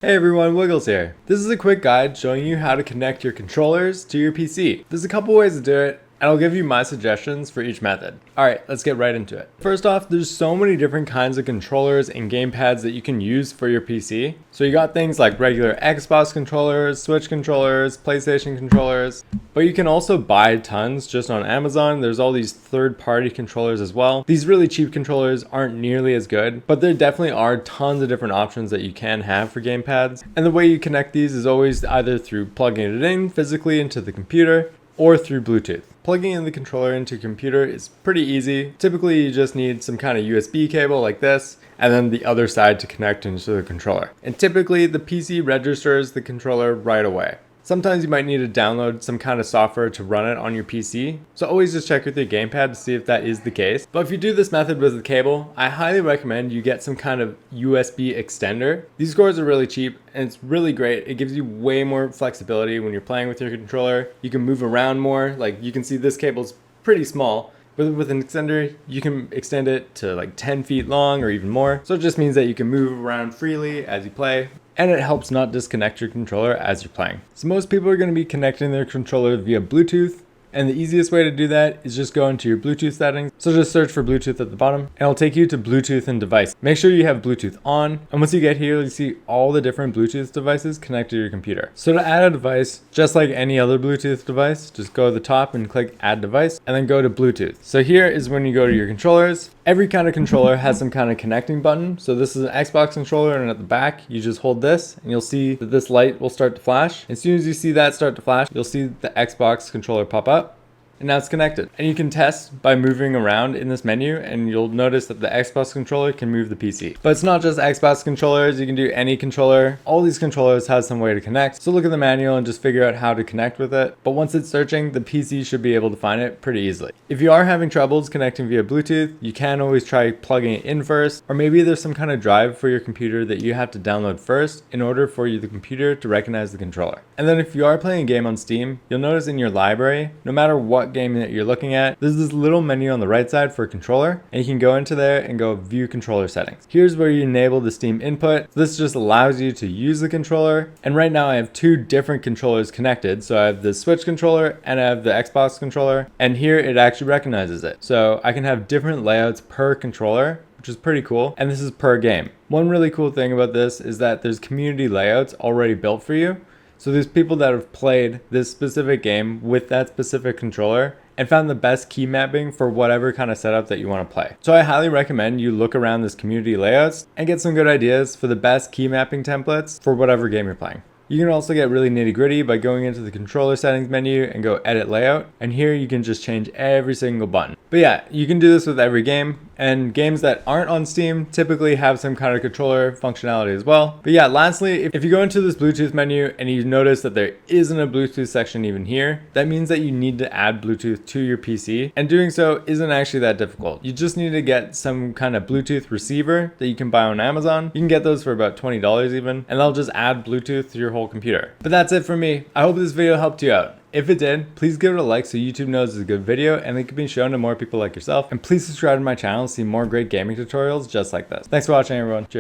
Hey everyone, Wiggles here. This is a quick guide showing you how to connect your controllers to your PC. There's a couple ways to do it, and I'll give you my suggestions for each method. Alright, let's get right into it. First off, there's so many different kinds of controllers and gamepads that you can use for your PC. So you got things like regular Xbox controllers, Switch controllers, PlayStation controllers, but you can also buy tons just on Amazon. There's all these third-party controllers as well. These really cheap controllers aren't nearly as good, but there definitely are tons of different options that you can have for gamepads. And the way you connect these is always either through plugging it in physically into the computer or through Bluetooth. Plugging in the controller into a computer is pretty easy. Typically, you just need some kind of USB cable like this, and then the other side to connect into the controller. And typically, the PC registers the controller right away. Sometimes you might need to download some kind of software to run it on your PC, so always just check with your gamepad to see if that is the case. But if you do this method with the cable, I highly recommend you get some kind of USB extender. These cords are really cheap and it's really great. It gives you way more flexibility when you're playing with your controller. You can move around more. Like you can see this cable's pretty small. But with an extender, you can extend it to like 10 feet long or even more. So it just means that you can move around freely as you play. And it helps not disconnect your controller as you're playing. So most people are going to be connecting their controller via Bluetooth. And the easiest way to do that is just go into your Bluetooth settings. So just search for Bluetooth at the bottom and it'll take you to Bluetooth and device. Make sure you have Bluetooth on. And once you get here, you see all the different Bluetooth devices connected to your computer. So to add a device, just like any other Bluetooth device, just go to the top and click add device and then go to Bluetooth. So here is when you go to your controllers. Every kind of controller has some kind of connecting button. So this is an Xbox controller and at the back, you just hold this and you'll see that this light will start to flash. As soon as you see that start to flash, you'll see the Xbox controller pop up. And now it's connected. And you can test by moving around in this menu and you'll notice that the Xbox controller can move the PC. But it's not just Xbox controllers, you can do any controller. All these controllers have some way to connect. So look at the manual and just figure out how to connect with it. But once it's searching, the PC should be able to find it pretty easily. If you are having troubles connecting via Bluetooth, you can always try plugging it in first, or maybe there's some kind of drive for your computer that you have to download first in order for the computer to recognize the controller. And then if you are playing a game on Steam, you'll notice in your library, no matter what game that you're looking at, there's this little menu on the right side for a controller, and you can go into there and go view controller settings. Here's where you enable the Steam input. This just allows you to use the controller, and right now I have two different controllers connected. So I have the Switch controller and I have the Xbox controller, and here it actually recognizes it. So I can have different layouts per controller, which is pretty cool, and this is per game. One really cool thing about this is that there's community layouts already built for you. So there's people that have played this specific game with that specific controller and found the best key mapping for whatever kind of setup that you want to play. So I highly recommend you look around this community layouts and get some good ideas for the best key mapping templates for whatever game you're playing. You can also get really nitty gritty by going into the controller settings menu and go edit layout. And here you can just change every single button. But yeah, you can do this with every game. And games that aren't on Steam typically have some kind of controller functionality as well. But yeah, lastly, if you go into this Bluetooth menu and you notice that there isn't a Bluetooth section even here, that means that you need to add Bluetooth to your PC. And doing so isn't actually that difficult. You just need to get some kind of Bluetooth receiver that you can buy on Amazon. You can get those for about $20 even, and they'll just add Bluetooth to your whole computer. But that's it for me. I hope this video helped you out. If it did, please give it a like so YouTube knows it's a good video and it can be shown to more people like yourself. And please subscribe to my channel to see more great gaming tutorials just like this. Thanks for watching everyone. Cheers.